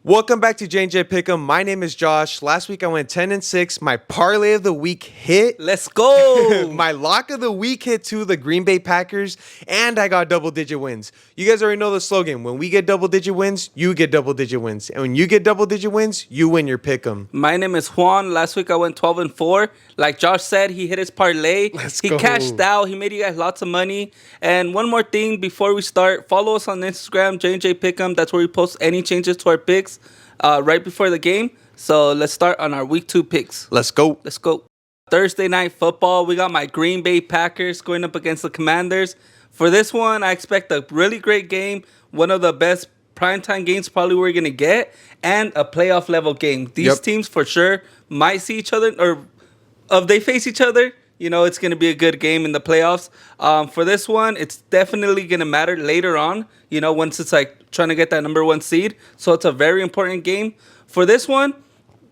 Welcome back to JandJPickEm. My name is Josh. Last week I went 10-6. My parlay of the week hit. Let's go. My lock of the week hit to the Green Bay Packers, and I got double-digit wins. You guys already know the slogan. When we get double-digit wins, you get double-digit wins. And when you get double-digit wins, you win your pick'em. My name is Juan. Last week I went 12-4. Like Josh said, he hit his parlay. He cashed out. He made you guys lots of money. And one more thing before we start, follow us on Instagram, JandJPickEm. That's where we post any changes to our picks right before the game. So let's start on our week 2 picks. Let's go. Let's go. Thursday night football. We got my Green Bay Packers going up against the Commanders. For this one, I expect a really great game. One of the best primetime games probably we're going to get. And a playoff level game. These teams for sure might see each other, or if they face each other, you know, it's going to be a good game in the playoffs. For this one, it's definitely going to matter later on, you know, once it's like trying to get that number 1 seed. So it's a very important game. For this one,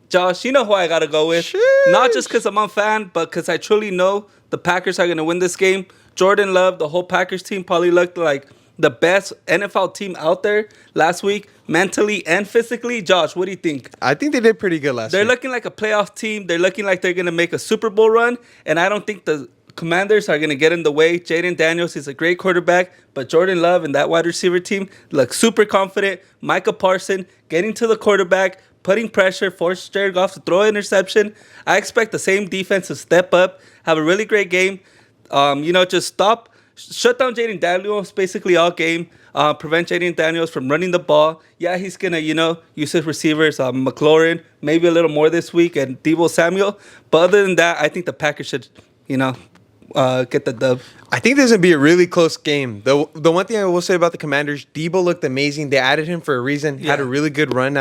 Josh, you know who I got to go with. Sheesh. Not just because I'm a fan, but because I truly know the Packers are going to win this game. Jordan Love, the whole Packers team probably looked like the best NFL team out there last week, mentally and physically. Josh, what do you think? I think they did pretty good last week. They're looking like a playoff team. They're looking like they're going to make a Super Bowl run, and I don't think the Commanders are going to get in the way. Jaden Daniels is a great quarterback, but Jordan Love and that wide receiver team look super confident. Micah Parsons getting to the quarterback, putting pressure, forced Jared Goff to throw an interception. I expect the same defense to step up, have a really great game. Just shut down Jaden Daniels basically all game. Prevent Jaden Daniels from running the ball. Yeah, he's going to, use his receivers, McLaurin, maybe a little more this week, and Deebo Samuel. But other than that, I think the Packers should, get the dub. I think this is going to be a really close game. The one thing I will say about the Commanders, Deebo looked amazing. They added him for a reason. He had a really good run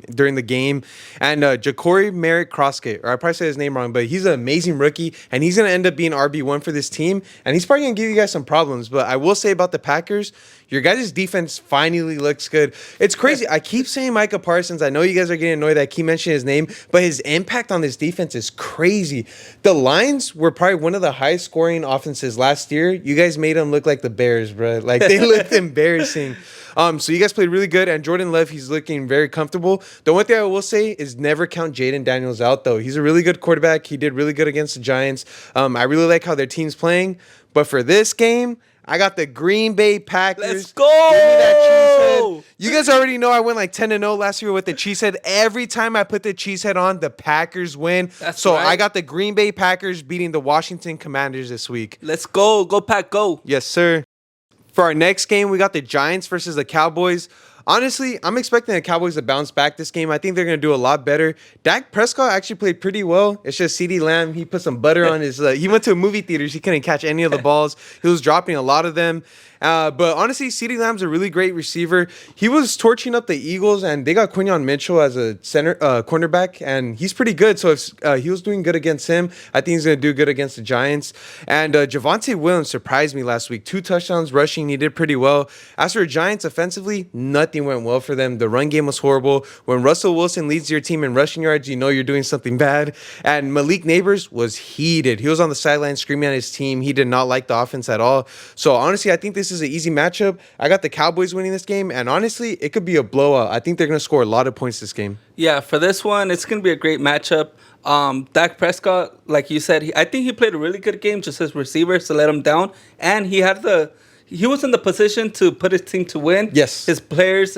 during the game. And Ja'Cory Merritt-Croskett, or I probably said his name wrong, but he's an amazing rookie, and he's going to end up being RB1 for this team. And he's probably going to give you guys some problems. But I will say about the Packers, your guys' defense finally looks good. It's crazy. I keep saying Micah Parsons. I know you guys are getting annoyed that I keep mentioning his name, but his impact on this defense is crazy. The Lions were probably one of the highest scoring offenses last year. You guys made them look like the Bears, bro. Like, they looked embarrassing. So you guys played really good, and Jordan Love, he's looking very comfortable. The one thing I will say is never count Jaden Daniels out, though. He's a really good quarterback. He did really good against the Giants. I really like how their team's playing. But for this game, I got the Green Bay Packers. Let's go! Give me that cheesehead. You guys already know I went like 10-0 last year with the cheesehead. Every time I put the cheesehead on, the Packers win. That's so right. I got the Green Bay Packers beating the Washington Commanders this week. Let's go. Go, Pack, go. Yes, sir. For our next game, we got the Giants versus the Cowboys. Honestly, I'm expecting the Cowboys to bounce back this game. I think they're going to do a lot better. Dak Prescott actually played pretty well. It's just CeeDee Lamb. He put some butter on his... he went to movie theaters. He couldn't catch any of the balls. He was dropping a lot of them. But honestly, CeeDee Lamb's a really great receiver. He was torching up the Eagles, and they got Quinyon Mitchell as a cornerback, and he's pretty good. So if he was doing good against him, I think he's going to do good against the Giants. And Javonte Williams surprised me last week. 2 touchdowns rushing. He did pretty well. As for Giants offensively, nothing went well for them. The run game was horrible. When Russell Wilson leads your team in rushing yards, you know you're doing something bad. And Malik Neighbors was heated. He was on the sideline screaming at his team. He did not like the offense at all. So honestly, I think this is an easy matchup. I got the Cowboys winning this game, and honestly, it could be a blowout. I think they're going to score a lot of points this game. Yeah, for this one, it's going to be a great matchup. Dak Prescott, like you said, I think he played a really good game, just his receivers to let him down, and he was in the position to put his team to win. Yes. His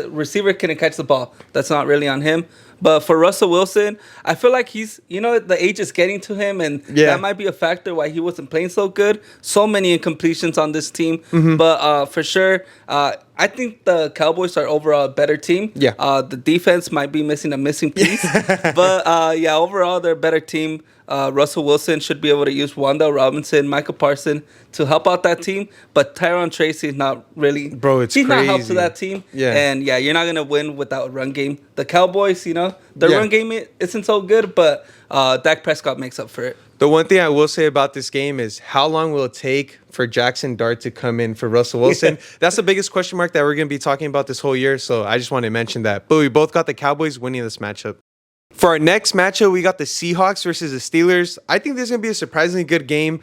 receiver couldn't catch the ball. That's not really on him. But for Russell Wilson, I feel like the age is getting to him, and that might be a factor why he wasn't playing so good. So many incompletions on this team. Mm-hmm. But for sure, I think the Cowboys are overall a better team. Yeah. The defense might be missing a missing piece. But, overall, they're a better team. Russell Wilson should be able to use Wanda Robinson, Micah Parsons to help out that team. But Tyron Tracy is not really... Bro, he's not crazy. help to that team. Yeah. And, you're not going to win without a run game. The Cowboys, their run game isn't so good, but Dak Prescott makes up for it. The one thing I will say about this game is how long will it take for Jackson Dart to come in for Russell Wilson? That's the biggest question mark that we're going to be talking about this whole year, so I just wanted to mention that. But we both got the Cowboys winning this matchup. For our next matchup, we got the Seahawks versus the Steelers. I think this is going to be a surprisingly good game.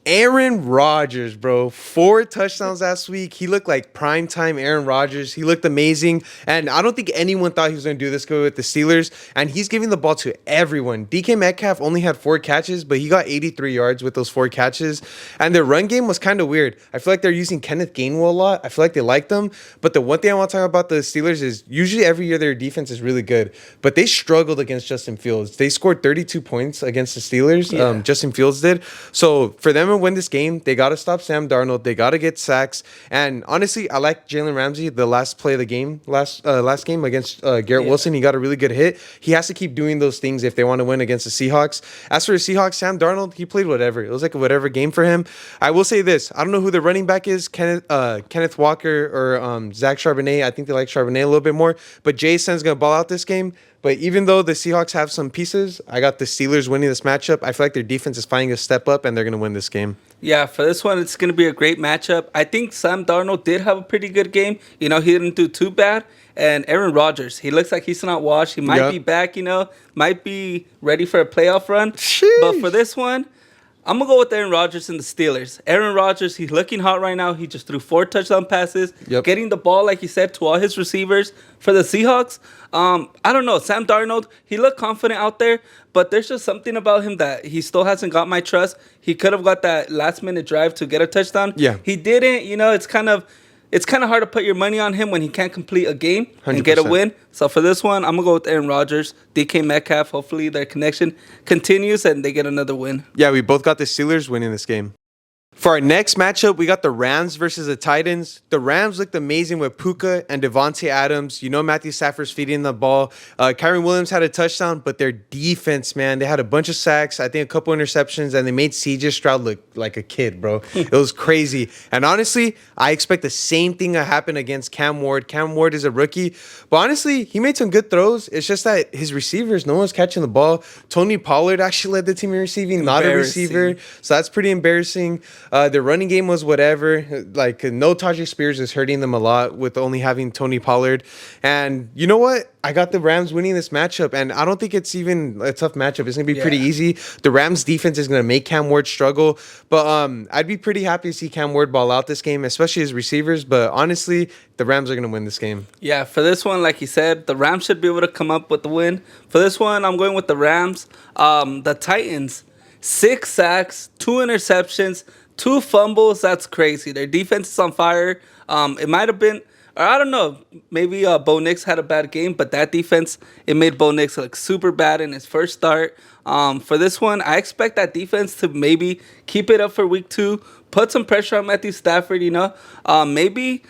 Aaron Rodgers, bro. 4 touchdowns last week. He looked like primetime Aaron Rodgers. He looked amazing. And I don't think anyone thought he was going to do this good with the Steelers. And he's giving the ball to everyone. DK Metcalf only had 4 catches, but he got 83 yards with those 4 catches. And their run game was kind of weird. I feel like they're using Kenneth Gainwell a lot. I feel like they like them. But the one thing I want to talk about the Steelers is usually every year their defense is really good. But they struggled against Justin Fields. They scored 32 points against the Steelers. Yeah. Justin Fields did. So for them to win this game, they got to stop Sam Darnold. They got to get sacks. And honestly, I like Jalen Ramsey. The last play of the game, last game against Garrett Wilson, he got a really good hit. He has to keep doing those things if they want to win against the Seahawks. As for the Seahawks, Sam Darnold, he played whatever. It was like a whatever game for him. I will say this. I don't know who the running back is, Kenneth Walker or Zach Charbonnet. I think they like Charbonnet a little bit more. But Jason's going to ball out this game. But even though the Seahawks have some pieces, I got the Steelers winning this matchup. I feel like their defense is finally going to step up, and they're going to win this game. Yeah, for this one, it's going to be a great matchup. I think Sam Darnold did have a pretty good game. He didn't do too bad. And Aaron Rodgers, he looks like he's not washed. He might be back, might be ready for a playoff run. Sheesh. But for this one, I'm going to go with Aaron Rodgers and the Steelers. Aaron Rodgers, he's looking hot right now. He just threw 4 touchdown passes, getting the ball, like you said, to all his receivers. For the Seahawks, I don't know. Sam Darnold, he looked confident out there, but there's just something about him that he still hasn't got my trust. He could have got that last-minute drive to get a touchdown. Yeah. He didn't. It's kind of hard to put your money on him when he can't complete a game 100%. And get a win. So for this one, I'm going to go with Aaron Rodgers, DK Metcalf. Hopefully their connection continues and they get another win. Yeah, we both got the Steelers winning this game. For our next matchup, we got the Rams versus the Titans. The Rams looked amazing with Puka and Devontae Adams. Matthew Stafford's feeding the ball. Kyron Williams had a touchdown, but their defense, man, they had a bunch of sacks, I think a couple interceptions, and they made CJ Stroud look like a kid, bro. It was crazy. And honestly, I expect the same thing to happen against Cam Ward. Cam Ward is a rookie, but honestly, he made some good throws. It's just that his receivers, no one's catching the ball. Tony Pollard actually led the team in receiving, not a receiver. So that's pretty embarrassing. Their running game was whatever. Like, no Tajay Spears is hurting them a lot with only having Tony Pollard. And you know what? I got the Rams winning this matchup, and I don't think it's even a tough matchup. It's going to be pretty easy. The Rams defense is going to make Cam Ward struggle. But I'd be pretty happy to see Cam Ward ball out this game, especially his receivers. But honestly, the Rams are going to win this game. Yeah, for this one, like you said, the Rams should be able to come up with the win. For this one, I'm going with the Rams. The Titans, 6 sacks, 2 interceptions, 2 fumbles. That's crazy. Their defense is on fire. It might have been, or I don't know, maybe Bo Nix had a bad game, but that defense, it made Bo Nix look super bad in his first start. For this one, I expect that defense to maybe keep it up for week 2, put some pressure on Matthew Stafford, maybe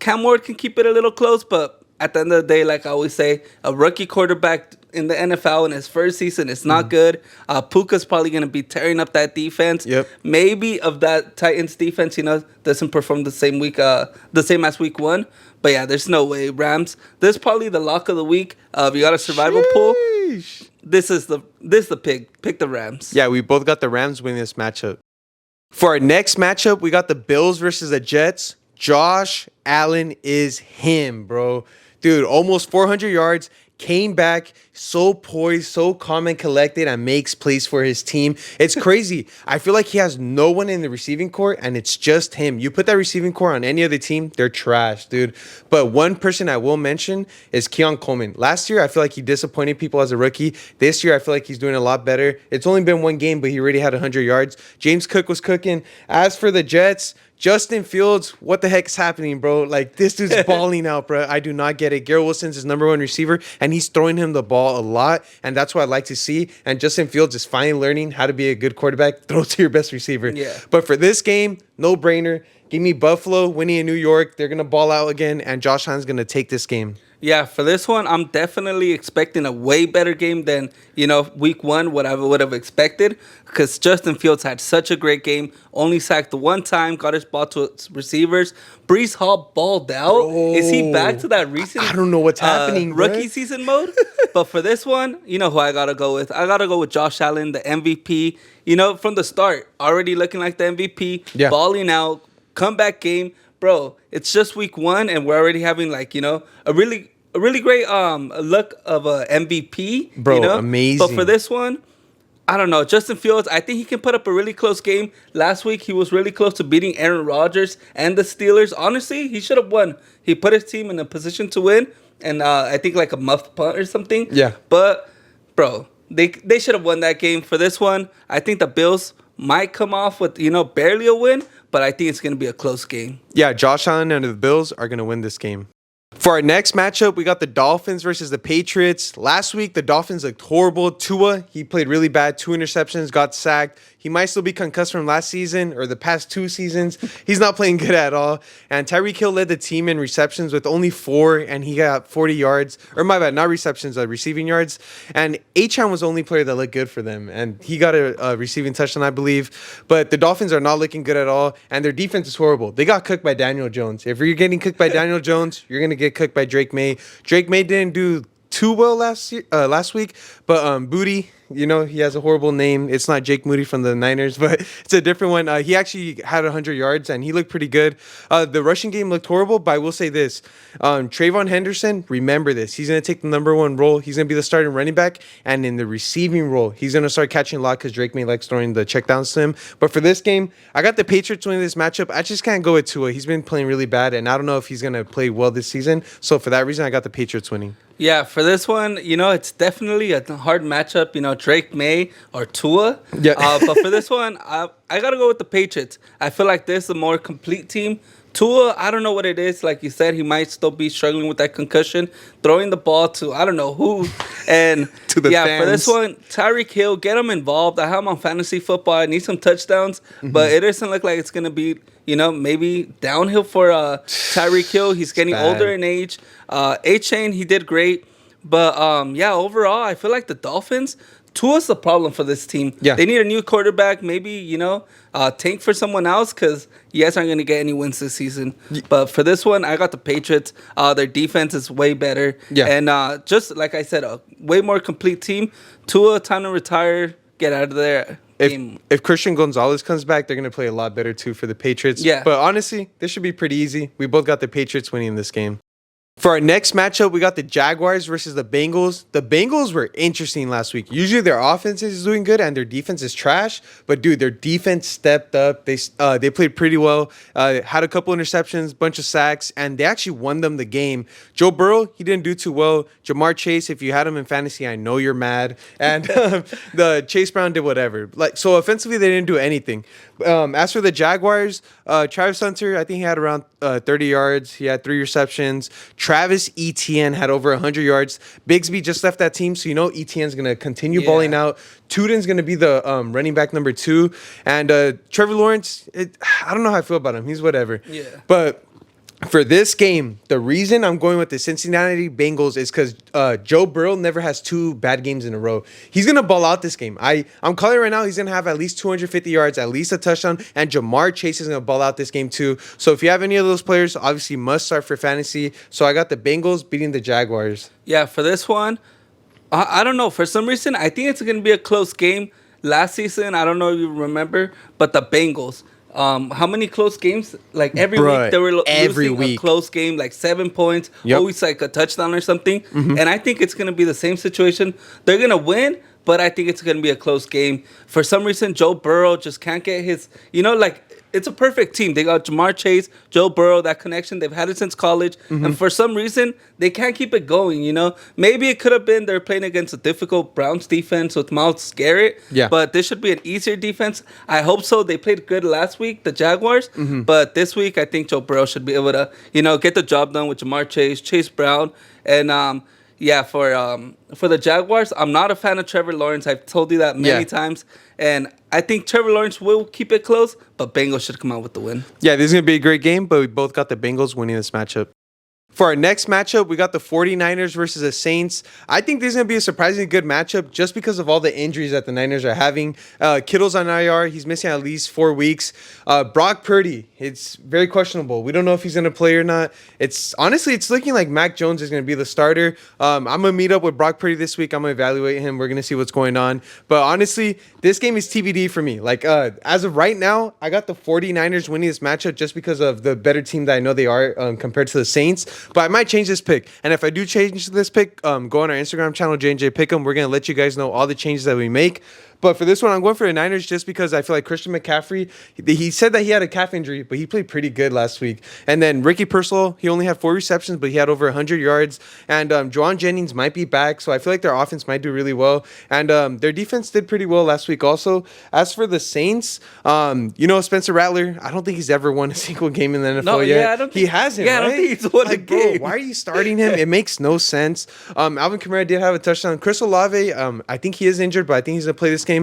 Cam Ward can keep it a little close, but at the end of the day, like I always say, a rookie quarterback in the NFL in his first season, it's not good. Puka's probably going to be tearing up that defense. Yep. Maybe of that Titans defense, doesn't perform the same as week 1. But yeah, there's no way. Rams, this is probably the lock of the week. If you got a survival pool, this is the pick. Pick the Rams. Yeah, we both got the Rams winning this matchup. For our next matchup, we got the Bills versus the Jets. Josh Allen is him, bro. Dude, almost 400 yards. Came back so poised, so calm and collected, and makes plays for his team. It's crazy. I feel like he has no one in the receiving corps, and it's just him. You put that receiving corps on any other team, they're trash, dude. But one person I will mention is Keon Coleman. Last year, I feel like he disappointed people as a rookie. This year, I feel like he's doing a lot better. It's only been 1 game, but he already had 100 yards. James Cook was cooking. As for the Jets, Justin Fields, what the heck is happening, bro? Like, this dude's balling out, bro. I do not get it. Garrett Wilson's his #1 receiver, and he's throwing him the ball a lot, and that's what I like to see. And Justin Fields is finally learning how to be a good quarterback. Throw to your best receiver. Yeah. But for this game, no brainer. Give me Buffalo winning in New York. They're going to ball out again, and Josh Allen's going to take this game. Yeah, for this one, I'm definitely expecting a way better game than, week 1, what I would have expected. Because Justin Fields had such a great game. Only sacked the 1 time, got his ball to its receivers. Breece Hall balled out. Bro, is he back to that recent I don't know what's happening, rookie season mode? But for this one, you know who I got to go with? I got to go with Josh Allen, the MVP. From the start, already looking like the MVP. Balling out, comeback game. Bro, it's just week 1, and we're already having, a really great look of a MVP. Bro, amazing. But for this one, I don't know. Justin Fields, I think he can put up a really close game. Last week, he was really close to beating Aaron Rodgers and the Steelers. Honestly, he should have won. He put his team in a position to win, and I think like a muffed punt or something. Yeah. But, bro, they should have won that game. For this one, I think the Bills might come off with, barely a win, but I think it's going to be a close game. Yeah, Josh Allen and the Bills are going to win this game. For our next matchup, we got the Dolphins versus the Patriots. Last week, the Dolphins looked horrible. Tua, he played really bad. 2 interceptions, got sacked. He might still be concussed from last season or the past 2 seasons. He's not playing good at all. And Tyreek Hill led the team in receptions with only 4, and he got 40 yards. Or my bad, not receptions, receiving yards. And Achane was the only player that looked good for them. And he got a receiving touchdown, I believe. But the Dolphins are not looking good at all, and their defense is horrible. They got cooked by Daniel Jones. If you're getting cooked by Daniel Jones, you're going to get cooked by Drake May. Drake May didn't do too well last week, but Booty, he has a horrible name. It's not Jake Moody from the Niners, but it's a different one. He actually had 100 yards, and he looked pretty good. The rushing game looked horrible, but I will say this. Trayvon Henderson, remember this. He's going to take the number 1 role. He's going to be the starting running back, and in the receiving role, he's going to start catching a lot because Drake May likes throwing the checkdowns to him. But for this game, I got the Patriots winning this matchup. I just can't go with Tua. He's been playing really bad, and I don't know if he's going to play well this season. So for that reason, I got the Patriots winning. Yeah, for this one, it's definitely a hard matchup. Drake May or Tua. Yeah. But for this one, I got to go with the Patriots. I feel like this is a more complete team. Tua, I don't know what it is. Like you said, he might still be struggling with that concussion. Throwing the ball to I don't know who. And to the yeah, fans. For this one, Tyreek Hill, get him involved. I have him on fantasy football. I need some touchdowns. But it doesn't look like it's going to be, maybe downhill for Tyreek Hill. He's getting older in age. Achane, he did great. But, overall, I feel like the Dolphins, Tua's the problem for this team. Yeah. They need a new quarterback, maybe, tank for someone else because you guys aren't going to get any wins this season. But for this one, I got the Patriots. Their defense is way better. Yeah. And just like I said, a way more complete team. Tua, time to retire, get out of there. If Christian Gonzalez comes back, they're going to play a lot better, too, for the Patriots. Yeah. But honestly, this should be pretty easy. We both got the Patriots winning this game. For our next matchup, we got the Jaguars versus the Bengals. The Bengals were interesting last week. Usually their offense is doing good and their defense is trash. But, dude, their defense stepped up. They played pretty well, had a couple interceptions, bunch of sacks, and they actually won them the game. Joe Burrow, he didn't do too well. Jamar Chase, if you had him in fantasy, I know you're mad. And the Chase Brown did whatever. So offensively, they didn't do anything. As for the Jaguars, Travis Hunter, I think he had around 30 yards. He had 3 receptions. Travis Etienne had over 100 yards. Bigsby just left that team, so Etienne's going to continue balling out. Tuden's going to be the running back number 2. And Trevor Lawrence, I don't know how I feel about him. He's whatever. Yeah. But for this game, the reason I'm going with the Cincinnati Bengals is because Joe Burrow never has 2 bad games in a row. He's going to ball out this game. I'm calling right now he's going to have at least 250 yards, at least a touchdown, and Jamar Chase is going to ball out this game too. So if you have any of those players, obviously must start for fantasy. So I got the Bengals beating the Jaguars. Yeah, for this one, I don't know. For some reason, I think it's going to be a close game. Last season, I don't know if you remember, but the Bengals. How many close games? Like every week they were losing a close game, like 7 points, always like a touchdown or something. And I think it's going to be the same situation. They're going to win, but I think it's going to be a close game. For some reason, Joe Burrow just can't get his, it's a perfect team. They got Jamar Chase, Joe Burrow, that connection. They've had it since college. And for some reason, they can't keep it going, Maybe it could have been they're playing against a difficult Browns defense with Myles Garrett. Yeah. But this should be an easier defense. I hope so. They played good last week, the Jaguars. But this week, I think Joe Burrow should be able to, get the job done with Jamar Chase, Chase Brown. And, for the Jaguars, I'm not a fan of Trevor Lawrence. I've told you that many times. And I think Trevor Lawrence will keep it close, but Bengals should come out with the win. Yeah, this is going to be a great game, but we both got the Bengals winning this matchup. For our next matchup, we got the 49ers versus the Saints. I think this is going to be a surprisingly good matchup just because of all the injuries that the Niners are having. Kittle's on IR. He's missing at least 4 weeks. Brock Purdy, it's very questionable. We don't know if he's going to play or not. It's looking like Mac Jones is going to be the starter. I'm going to meet up with Brock Purdy this week. I'm going to evaluate him. We're going to see what's going on. But honestly, this game is TBD for me. As of right now, I got the 49ers winning this matchup just because of the better team that I know they are compared to the Saints. But I might change this pick. And if I do change this pick, go on our Instagram channel, JandJPickEm. We're going to let you guys know all the changes that we make. But for this one, I'm going for the Niners just because I feel like Christian McCaffrey, he said that he had a calf injury, but he played pretty good last week. And then Ricky Pearsall, he only had 4 receptions, but he had over 100 yards. And Juwan Jennings might be back, so I feel like their offense might do really well. And their defense did pretty well last week also. As for the Saints, Spencer Rattler, I don't think he's ever won a single game in the NFL yet. Yeah, I don't think he hasn't, Yeah, right? I don't think he's won a game. Bro, why are you starting him? It makes no sense. Alvin Kamara did have a touchdown. Chris Olave, I think he is injured, but I think he's going to play this game.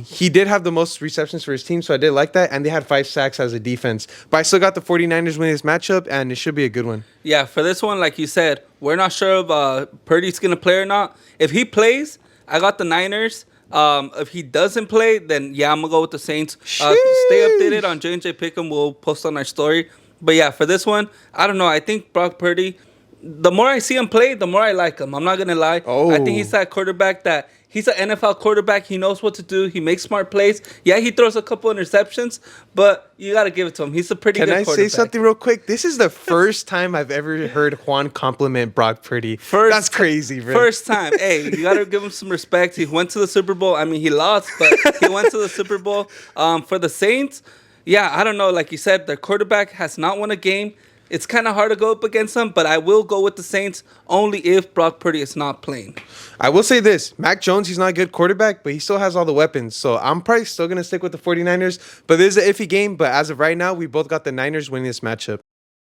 He did have the most receptions for his team, so I did like that. And they had 5 sacks as a defense. But I still got the 49ers winning this matchup, and it should be a good one. Yeah, for this one, like you said, we're not sure if Purdy's going to play or not. If he plays, I got the Niners. If he doesn't play, then yeah, I'm going to go with the Saints. Stay updated on JandJPickEm. We'll post on our story. But yeah, for this one, I don't know. I think Brock Purdy, the more I see him play, the more I like him. I'm not going to lie. Oh. I think he's that quarterback that he's an NFL quarterback. He knows what to do. He makes smart plays. Yeah, he throws a couple interceptions, but you got to give it to him. He's a pretty good quarterback. Can I say something real quick? This is the first time I've ever heard Juan compliment Brock Purdy. That's crazy, bro. First time. Hey, you got to give him some respect. He went to the Super Bowl. I mean, he lost, but he went to the Super Bowl. For the Saints, yeah, I don't know. Like you said, their quarterback has not won a game. It's kind of hard to go up against them, but I will go with the Saints only if Brock Purdy is not playing. I will say this. Mac Jones, he's not a good quarterback, but he still has all the weapons. So I'm probably still going to stick with the 49ers. But this is an iffy game. But as of right now, we both got the Niners winning this matchup.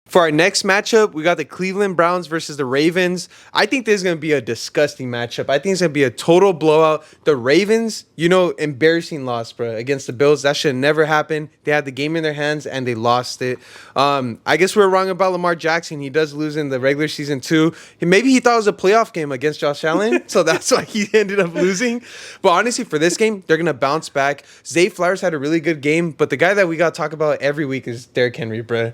For our next matchup, we got the Cleveland Browns versus the Ravens. I think this is going to be a disgusting matchup. I think it's going to be a total blowout. The Ravens, embarrassing loss, bro, against the Bills. That should never happen. They had the game in their hands, and they lost it. I guess we're wrong about Lamar Jackson. He does lose in the regular season, too. Maybe he thought it was a playoff game against Josh Allen, so that's why he ended up losing. But honestly, for this game, they're going to bounce back. Zay Flowers had a really good game, but the guy that we got to talk about every week is Derrick Henry, bro.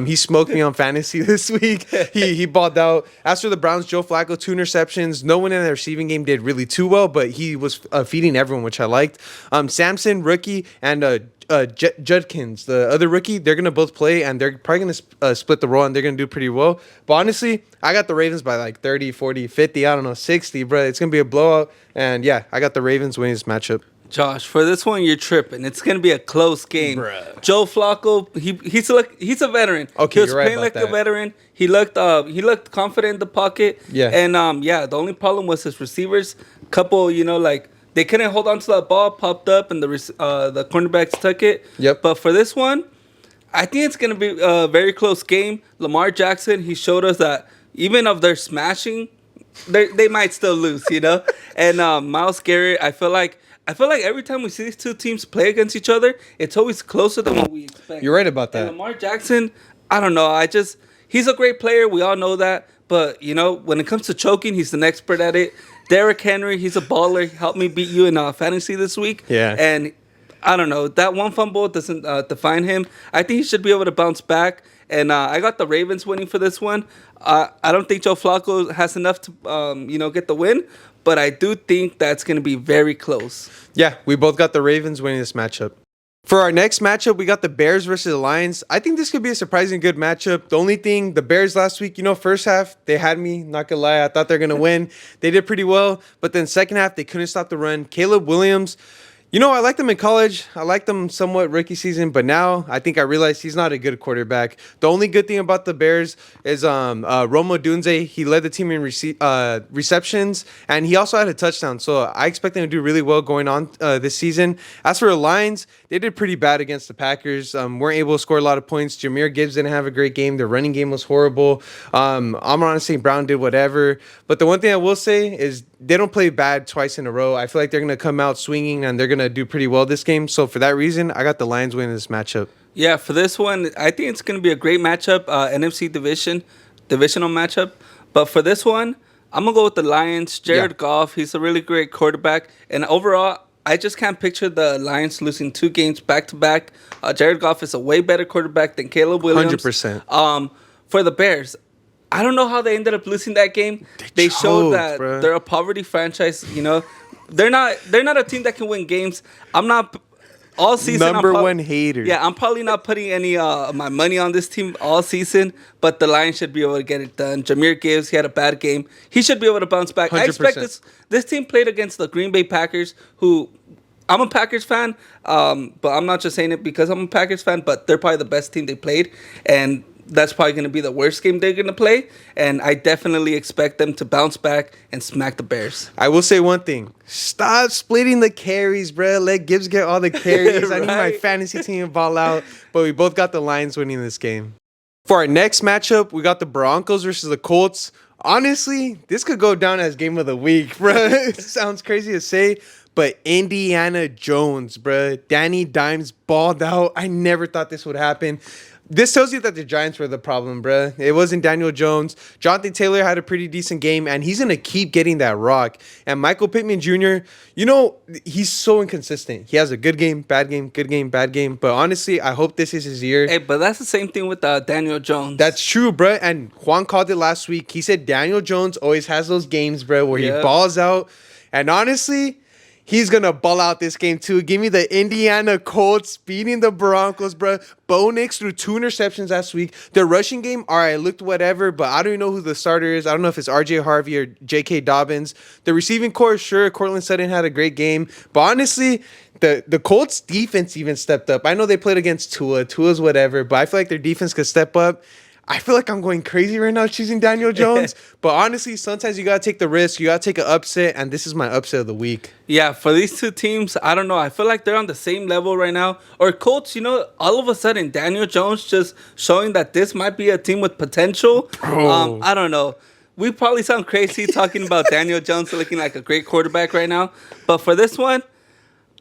He smoked me on fantasy this week. He balled out. As for the Browns, Joe Flacco, 2 interceptions. No one in the receiving game did really too well, but he was feeding everyone, which I liked. Samson, rookie, and Judkins, the other rookie, they're going to both play, and they're probably going to split the role, and they're going to do pretty well. But honestly, I got the Ravens by like 30, 40, 50, I don't know, 60, bro. It's going to be a blowout. And yeah, I got the Ravens winning this matchup. Josh, for this one, you're tripping. It's going to be a close game. Bruh. Joe Flacco, he's a veteran. Okay, he was you're right playing about like that. a veteran. He looked confident in the pocket. Yeah. And the only problem was his receivers. Couple, they couldn't hold on to that ball, popped up, and the cornerbacks took it. Yep. But for this one, I think it's going to be a very close game. Lamar Jackson, he showed us that even if they're smashing, they might still lose, And Myles Garrett, I feel like every time we see these two teams play against each other, it's always closer than what we expect. You're right about that. And Lamar Jackson, I don't know. He's a great player. We all know that. But, when it comes to choking, he's an expert at it. Derrick Henry, he's a baller. He helped me beat you in fantasy this week. Yeah. And I don't know. That one fumble doesn't define him. I think he should be able to bounce back. And I got the Ravens winning for this one. I don't think Joe Flacco has enough to, get the win. But I do think that's going to be very close. Yeah, we both got the Ravens winning this matchup. For our next matchup, we got the Bears versus the Lions. I think this could be a surprising good matchup. The only thing, the Bears last week, first half, they had me, not gonna lie. I thought they were gonna win. They did pretty well. But then second half, they couldn't stop the run. Caleb Williams, I liked him in college. I liked him somewhat rookie season, but now I think I realized he's not a good quarterback. The only good thing about the Bears is Romo Dunze. He led the team in receptions, and he also had a touchdown. So I expect them to do really well going on this season. As for the Lions, they did pretty bad against the Packers. Weren't able to score a lot of points. Jahmyr Gibbs didn't have a great game. Their running game was horrible. Amon St. Brown did whatever. But the one thing I will say is they don't play bad twice in a row. I feel like they're going to come out swinging, and they're going to do pretty well this game. So for that reason, I got the Lions winning this matchup. Yeah, for this one, I think it's going to be a great matchup, NFC divisional matchup. But for this one, I'm going to go with the Lions. Jared Goff, he's a really great quarterback. And overall, I just can't picture the Lions losing 2 games back-to-back. Jared Goff is a way better quarterback than Caleb Williams. 100%. For the Bears, I don't know how they ended up losing that game. They showed that they're a poverty franchise, They're not a team that can win games. I'm not all season. Number one hater. Yeah, I'm probably not putting any my money on this team all season, but the Lions should be able to get it done. Jahmyr Gibbs, he had a bad game. He should be able to bounce back. 100%. I expect this team played against the Green Bay Packers, who I'm a Packers fan, but I'm not just saying it because I'm a Packers fan, but they're probably the best team they played, and that's probably going to be the worst game they're going to play, and I definitely expect them to bounce back and smack the Bears. I will say one thing. Stop splitting the carries, bro. Let Gibbs get all the carries. I need my Right? fantasy team to ball out, but we both got the Lions winning this game. For our next matchup, we got the Broncos versus the Colts. Honestly, this could go down as game of the week, bro. It sounds crazy to say, but Indiana Jones, bro. Danny Dimes balled out. I never thought this would happen. This tells you that the Giants were the problem, bro. It wasn't Daniel Jones. Jonathan Taylor had a pretty decent game, and he's going to keep getting that rock. And Michael Pittman Jr., he's so inconsistent. He has a good game, bad game, good game, bad game. But honestly, I hope this is his year. Hey, but that's the same thing with Daniel Jones. That's true, bro. And Juan called it last week. He said Daniel Jones always has those games, bro, where he balls out. And honestly, he's going to ball out this game, too. Give me the Indiana Colts beating the Broncos, bro. Bo Nix threw 2 interceptions last week. The rushing game, all right, looked whatever, but I don't even know who the starter is. I don't know if it's R.J. Harvey or J.K. Dobbins. The receiving core, sure, Cortland Sutton had a great game. But honestly, the Colts defense even stepped up. I know they played against Tua. Tua's whatever, but I feel like their defense could step up. I feel like I'm going crazy right now choosing Daniel Jones. But honestly, sometimes you got to take the risk. You got to take an upset. And this is my upset of the week. Yeah, for these two teams, I don't know. I feel like they're on the same level right now. Or Colts, all of a sudden, Daniel Jones just showing that this might be a team with potential. Bro. I don't know. We probably sound crazy talking about Daniel Jones looking like a great quarterback right now. But for this one,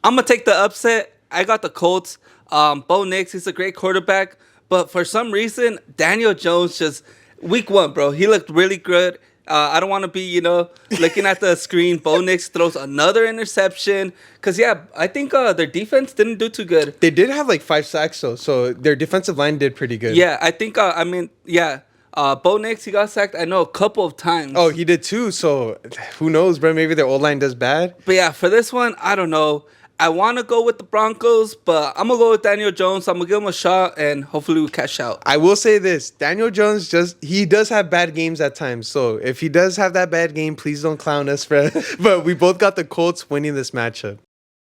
I'm going to take the upset. I got the Colts. Bo Nix, he's a great quarterback. But for some reason, Daniel Jones just, week 1, bro, he looked really good. I don't want to be, looking at the screen. Bo Nix throws another interception. Because, I think their defense didn't do too good. They did have like 5 sacks, though. So their defensive line did pretty good. Yeah, I think, Bo Nix, he got sacked, I know, a couple of times. Oh, he did too. So who knows, bro? Maybe their O-line does bad. But, yeah, for this one, I don't know. I want to go with the Broncos, but I'm going to go with Daniel Jones. I'm going to give him a shot, and hopefully we cash out. I will say this. Daniel Jones he does have bad games at times. So if he does have that bad game, please don't clown us, bro. But we both got the Colts winning this matchup.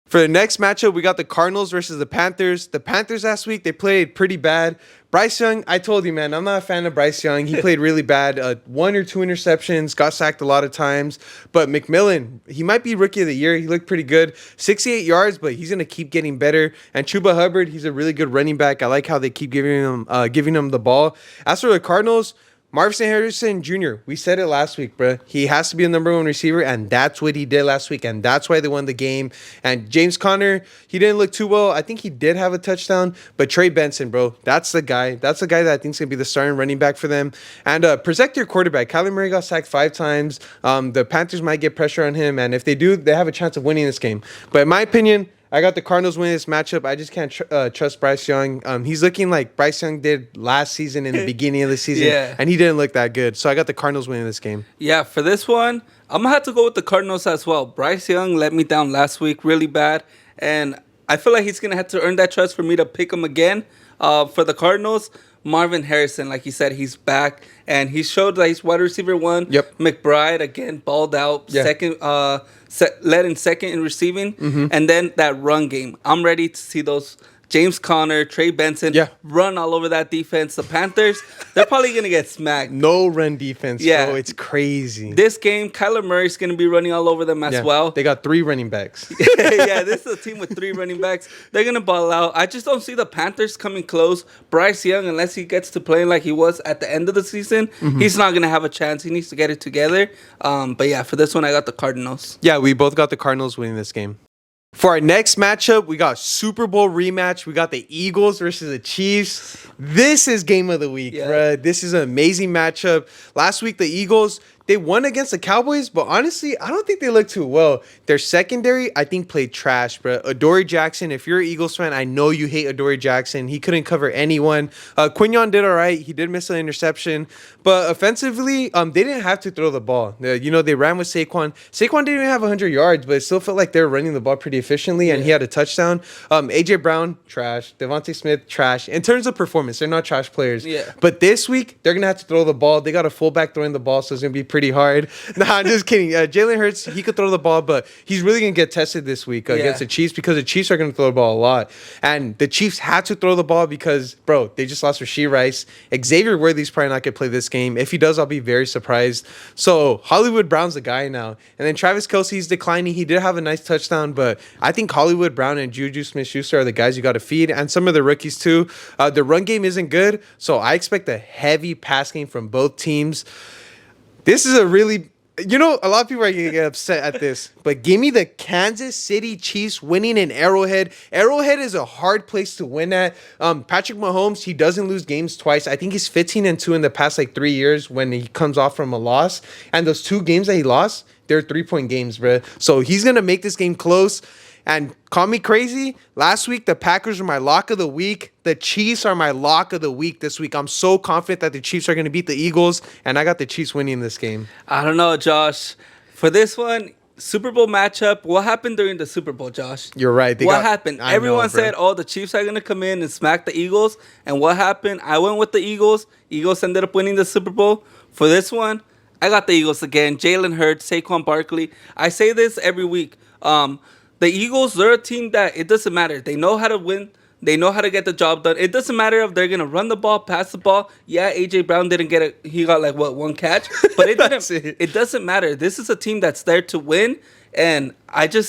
For the next matchup, we got the Cardinals versus the Panthers. The Panthers last week, they played pretty bad. Bryce Young, I told you, man, I'm not a fan of Bryce Young. He played really bad. 1 or 2 interceptions, got sacked a lot of times. But McMillan, he might be Rookie of the Year. He looked pretty good. 68 yards, but he's going to keep getting better. And Chuba Hubbard, he's a really good running back. I like how they keep giving him the ball. As for the Cardinals, Marvin Harrison Jr., we said it last week, bro. He has to be a number 1 receiver, and that's what he did last week, and that's why they won the game. And James Conner, he didn't look too well. I think he did have a touchdown, but Trey Benson, bro, that's the guy. That's the guy that I think is going to be the starting running back for them. And protect your quarterback. Kyler Murray got sacked 5 times. The Panthers might get pressure on him, and if they do, they have a chance of winning this game. But in my opinion, I got the Cardinals winning this matchup. I just can't trust Bryce Young. He's looking like Bryce Young did last season in the beginning of the season, and he didn't look that good. So I got the Cardinals winning this game. Yeah, for this one, I'm going to have to go with the Cardinals as well. Bryce Young let me down last week really bad, and I feel like he's going to have to earn that trust for me to pick him again. For the Cardinals, Marvin Harrison, like you said, he's back, and he showed that he's wide receiver 1. Yep. McBride, again, balled out. Yeah. Led in second in receiving. Mm-hmm. And then that run game. I'm ready to see those James Conner, Trey Benson run all over that defense. The Panthers, they're probably going to get smacked. No run defense, bro. It's crazy. This game, Kyler Murray's going to be running all over them as well. They got 3 running backs. Yeah, this is a team with 3 running backs. They're going to ball out. I just don't see the Panthers coming close. Bryce Young, unless he gets to playing like he was at the end of the season, he's not going to have a chance. He needs to get it together. But yeah, for this one, I got the Cardinals. Yeah, we both got the Cardinals winning this game. For our next matchup, we got Super Bowl rematch. We got the Eagles versus the Chiefs. This is game of the week, bro. This is an amazing matchup. Last week, the Eagles, they won against the Cowboys, but honestly, I don't think they looked too well. Their secondary, I think, played trash, bro. Adoree Jackson, if you're an Eagles fan, I know you hate Adoree Jackson. He couldn't cover anyone. Quinyon did all right. He did miss an interception. But offensively, they didn't have to throw the ball. They ran with Saquon. Saquon didn't even have 100 yards, but it still felt like they were running the ball pretty efficiently, and he had a touchdown. A.J. Brown, trash. Devontae Smith, trash. In terms of performance, they're not trash players. Yeah. But this week, they're going to have to throw the ball. They got a fullback throwing the ball, so it's going to be pretty pretty hard. Nah, I'm just kidding. Jalen Hurts, he could throw the ball, but he's really going to get tested this week against the Chiefs because the Chiefs are going to throw the ball a lot. And the Chiefs had to throw the ball because, bro, they just lost Rashee Rice. Xavier Worthy's probably not going to play this game. If he does, I'll be very surprised. So Hollywood Brown's the guy now. And then Travis Kelce's declining. He did have a nice touchdown, but I think Hollywood Brown and Juju Smith-Schuster are the guys you got to feed, and some of the rookies too. The run game isn't good, so I expect a heavy pass game from both teams. This is a really, a lot of people are going to get upset at this, but give me the Kansas City Chiefs winning in Arrowhead. Arrowhead is a hard place to win at. Patrick Mahomes, he doesn't lose games twice. I think he's 15-2 in the past 3 years when he comes off from a loss. And those 2 games that he lost, they're 3-point games, bro. So he's going to make this game close. And call me crazy, last week the Packers were my lock of the week. The Chiefs are my lock of the week this week. I'm so confident that the Chiefs are going to beat the Eagles, and I got the Chiefs winning this game. I don't know, Josh. For this one, Super Bowl matchup, what happened during the Super Bowl, Josh? You're right. What happened? Everyone said, the Chiefs are going to come in and smack the Eagles. And what happened? I went with the Eagles. Eagles ended up winning the Super Bowl. For this one, I got the Eagles again. Jalen Hurts, Saquon Barkley. I say this every week. The Eagles, they're a team that it doesn't matter. They know how to win. They know how to get the job done. It doesn't matter if they're going to run the ball, pass the ball. Yeah, A.J. Brown didn't get it. He got one catch. But it doesn't matter. This is a team that's there to win. And I don't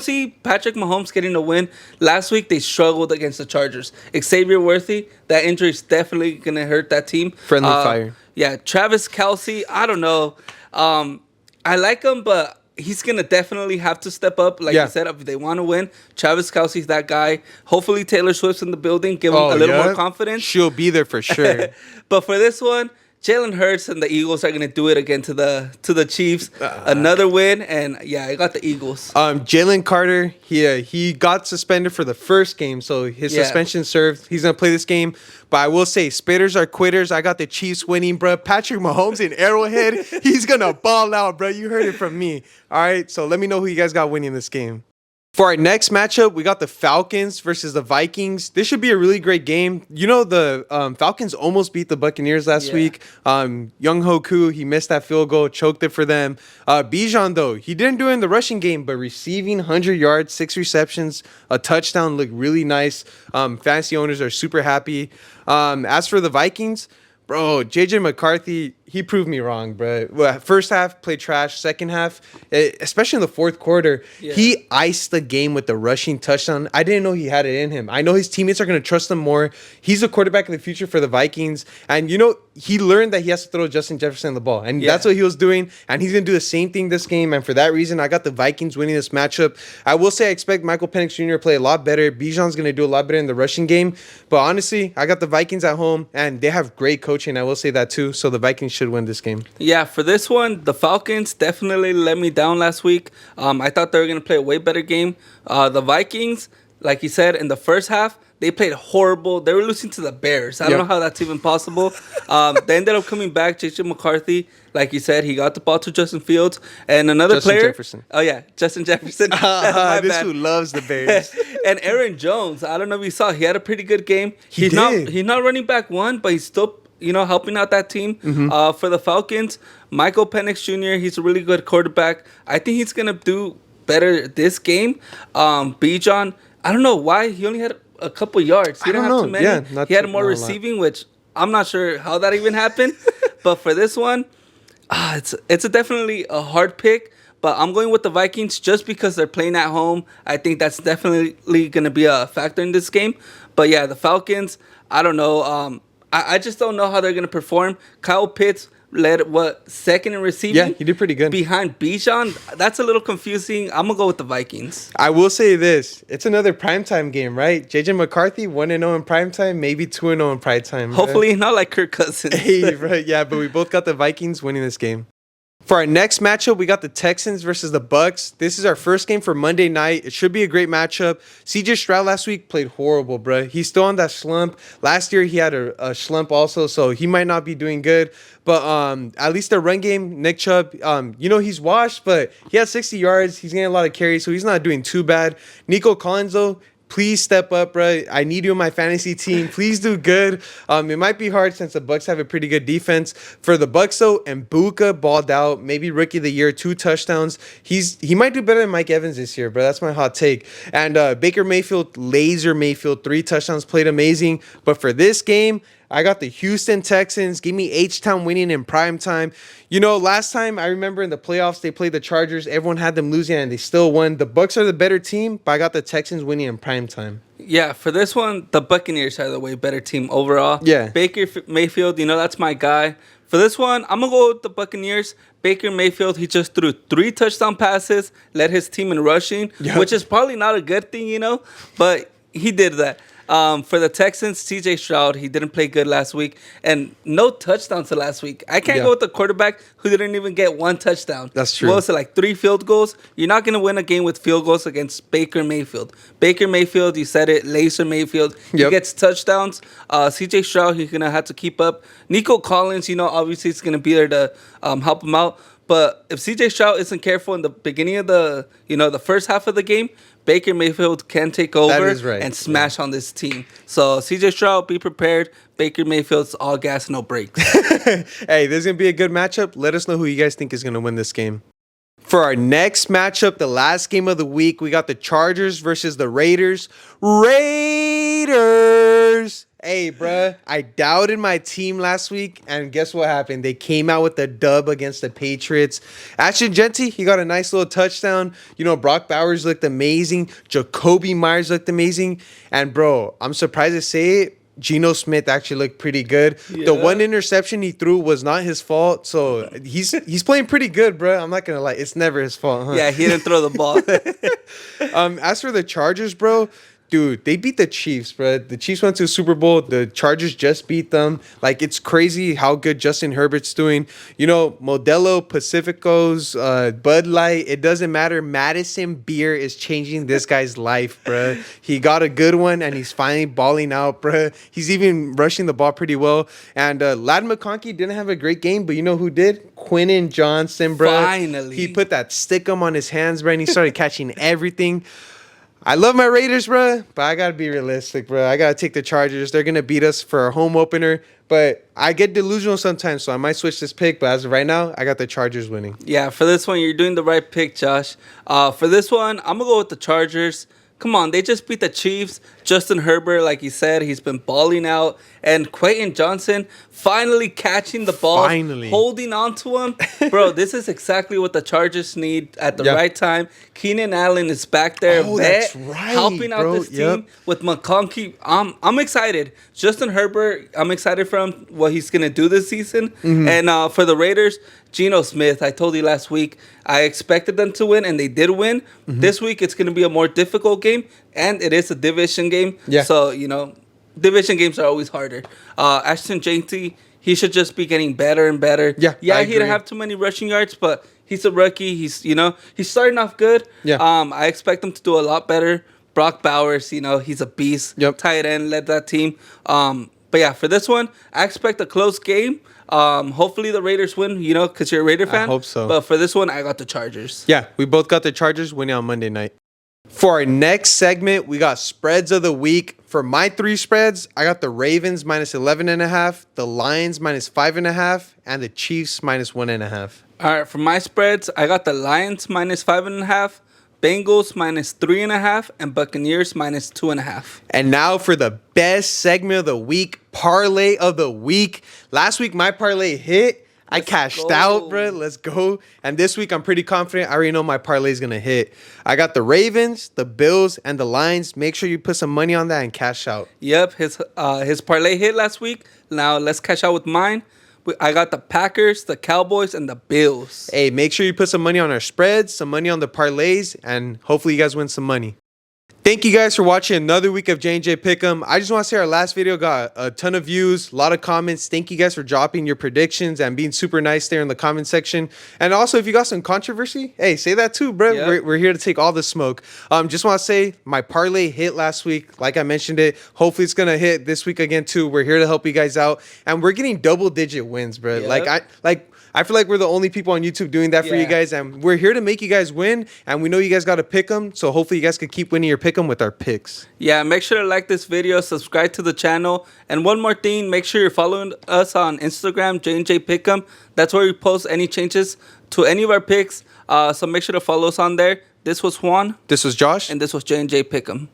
see Patrick Mahomes getting a win. Last week, they struggled against the Chargers. Xavier Worthy, that injury is definitely going to hurt that team. Friendly fire. Yeah, Travis Kelce, I don't know. I like him, but he's going to definitely have to step up. Like you said, if they want to win, Travis Kelce's that guy. Hopefully Taylor Swift's in the building. Give him a little more confidence. She'll be there for sure. But for this one, Jalen Hurts and the Eagles are going to do it again to the Chiefs. Another win, and I got the Eagles. Jalen Carter, he got suspended for the first game, so his suspension served. He's going to play this game. But I will say, spitters are quitters. I got the Chiefs winning, bro. Patrick Mahomes in Arrowhead, he's going to ball out, bro. You heard it from me. All right, so let me know who you guys got winning this game. For our next matchup, we got the Falcons versus the Vikings. This should be a really great game. The Falcons almost beat the Buccaneers last week. Young Hoku, he missed that field goal, choked it for them. Bijan, though, he didn't do it in the rushing game, but receiving 100 yards, 6 receptions, a touchdown, looked really nice. Fantasy owners are super happy. As for the Vikings, bro, J.J. McCarthy, he proved me wrong, bro. Well, first half, played trash. Second half, especially in the fourth quarter, he iced the game with the rushing touchdown. I didn't know he had it in him. I know his teammates are going to trust him more. He's a quarterback of the future for the Vikings. And, he learned that he has to throw Justin Jefferson the ball. And that's what he was doing. And he's going to do the same thing this game. And for that reason, I got the Vikings winning this matchup. I will say I expect Michael Penix Jr. to play a lot better. Bijan's going to do a lot better in the rushing game. But honestly, I got the Vikings at home. And they have great coaching. I will say that too. So the Vikings should win this game. Yeah, for this one, the Falcons definitely let me down last week. I thought they were going to play a way better game. The Vikings, like you said, in the first half, they played horrible. They were losing to the Bears. I don't know how that's even possible. They ended up coming back. J.J. McCarthy, like you said, he got the ball to Justin Fields. And another player. Jefferson. Oh, yeah, Justin Jefferson. This who loves the Bears. And Aaron Jones, I don't know if you saw, he had a pretty good game. He's not running back one, but he's still helping out that team. For the Falcons, Michael Penix Jr., he's a really good quarterback. I think he's going to do better this game. Bijan, I don't know why. He only had a couple yards. He didn't have too many. Yeah, he had more receiving, which I'm not sure how that even happened. But for this one, it's definitely a hard pick. But I'm going with the Vikings just because they're playing at home. I think that's definitely going to be a factor in this game. But yeah, the Falcons, I don't know. I just don't know how they're going to perform. Kyle Pitts led, second in receiving? Yeah, he did pretty good. Behind Bijan? That's a little confusing. I'm going to go with the Vikings. I will say this. It's another primetime game, right? J.J. McCarthy, 1-0 in primetime, maybe 2-0 in primetime. Hopefully not like Kirk Cousins. Hey, right, yeah, but we both got the Vikings winning this game. For our next matchup, we got the Texans versus the Bucks. This is our first game for Monday night. It should be a great matchup. CJ Stroud last week played horrible, bro. He's still on that slump. Last year, he had a slump also, so he might not be doing good. But at least the run game, Nick Chubb, he's washed, but he had 60 yards. He's getting a lot of carries, so he's not doing too bad. Nico Collins, though, please step up, bro. I need you on my fantasy team. Please do good. It might be hard since the Bucks have a pretty good defense. For the Bucks, though, Mbuka balled out. Maybe rookie of the year, 2 touchdowns. He might do better than Mike Evans this year, bro. That's my hot take. And Baker Mayfield, 3 touchdowns, played amazing. But for this game, I got the Houston Texans. Give me H-Town winning in prime time. You know, last time I remember in the playoffs, they played the Chargers. Everyone had them losing, and they still won. The Bucks are the better team, but I got the Texans winning in prime time. Yeah, for this one, the Buccaneers are the way better team overall. Yeah. Baker Mayfield, that's my guy. For this one, I'm going to go with the Buccaneers. Baker Mayfield, he just threw 3 touchdown passes, led his team in rushing, which is probably not a good thing, but he did that. For the Texans, CJ Stroud, he didn't play good last week. And no touchdowns last week. I can't go with the quarterback who didn't even get 1 touchdown. That's true. What was it, like 3 field goals? You're not going to win a game with field goals against Baker Mayfield. Baker Mayfield, you said it, Laser Mayfield. He gets touchdowns. CJ Stroud, he's going to have to keep up. Nico Collins, obviously he's going to be there to help him out. But if CJ Stroud isn't careful in the beginning of the first half of the game, Baker Mayfield can take over and smash on this team. So CJ Stroud, be prepared. Baker Mayfield's all gas, no brakes. Hey, this is going to be a good matchup. Let us know who you guys think is going to win this game. For our next matchup, the last game of the week, we got the Chargers versus the Raiders. Raiders! Hey, bruh, I doubted my team last week, and guess what happened? They came out with the dub against the Patriots. Ashton Genty, he got a nice little touchdown. Brock Bowers looked amazing. Jacoby Myers looked amazing. And, bro, I'm surprised to say it, Geno Smith actually looked pretty good. Yeah. The 1 interception he threw was not his fault, so he's playing pretty good, bro. I'm not going to lie. It's never his fault, huh? Yeah, he didn't throw the ball. As for the Chargers, bro, dude, they beat the Chiefs, bro. The Chiefs went to the Super Bowl. The Chargers just beat them. Like, it's crazy how good Justin Herbert's doing. Modelo, Pacificos, Bud Light, it doesn't matter. Madison Beer is changing this guy's life, bro. He got a good one, and he's finally balling out, bro. He's even rushing the ball pretty well. And Ladd McConkey didn't have a great game, but you know who did? Quentin Johnson, bro. Finally. He put that stickum on his hands, bro, and he started catching everything. I love my Raiders, bro, but I got to be realistic, bro. I got to take the Chargers. They're going to beat us for our home opener, but I get delusional sometimes, so I might switch this pick, but as of right now, I got the Chargers winning. Yeah, for this one, you're doing the right pick, Josh. For this one, I'm going to go with the Chargers. Come on, they just beat the Chiefs. Justin Herbert, like you said, he's been balling out. And Quentin Johnson finally catching the ball, holding on to him. Bro, this is exactly what the Chargers need at the right time. Keenan Allen is back there, helping out this team with McConkey. I'm excited. Justin Herbert, I'm excited for him, what he's going to do this season. Mm-hmm. And for the Raiders, Geno Smith, I told you last week, I expected them to win, and they did win. Mm-hmm. This week, it's going to be a more difficult game, and it is a division game. Yeah. So, division games are always harder. Ashton Genty, he should just be getting better and better. Yeah, he didn't have too many rushing yards, but he's a rookie. He's starting off good. Yeah. I expect him to do a lot better. Brock Bowers, he's a beast. Yep. Tight end, led that team. But yeah, for this one, I expect a close game. Hopefully the Raiders win, because you're a Raider fan. I hope so. But for this one, I got the Chargers. Yeah, we both got the Chargers winning on Monday night. For our next segment, we got spreads of the week. For my 3 spreads, I got the Ravens minus 11.5, the Lions minus 5.5, and the Chiefs minus 1.5. All right, for my spreads, I got the Lions minus 5.5, Bengals minus 3.5, and Buccaneers minus 2.5. And now for the best segment of the week, parlay of the week. Last week, my parlay hit. I cashed out, bro. Let's go. And this week, I'm pretty confident. I already know my parlay is going to hit. I got the Ravens, the Bills, and the Lions. Make sure you put some money on that and cash out. Yep, his parlay hit last week. Now, let's cash out with mine. I got the Packers, the Cowboys, and the Bills. Hey, make sure you put some money on our spreads, some money on the parlays, and hopefully you guys win some money. Thank you guys for watching another week of JandJPickEm. I just want to say our last video got a ton of views, a lot of comments. Thank you guys for dropping your predictions and being super nice there in the comment section. And also, if you got some controversy, hey, say that too, bro. Yep. We're here to take all the smoke. Just want to say my parlay hit last week. Like I mentioned it. Hopefully it's going to hit this week again too. We're here to help you guys out. And we're getting double-digit wins, bro. Yep. I feel like we're the only people on YouTube doing that for you guys. And we're here to make you guys win. And we know you guys got to pick them. So hopefully you guys can keep winning your picks. JandJPickEm with our picks. Yeah, make sure to like this video, subscribe to the channel, and one more thing, make sure you're following us on Instagram, JandJPickEm. That's where we post any changes to any of our picks. So make sure to follow us on there. This was Juan. This was Josh. And this was JandJPickEm.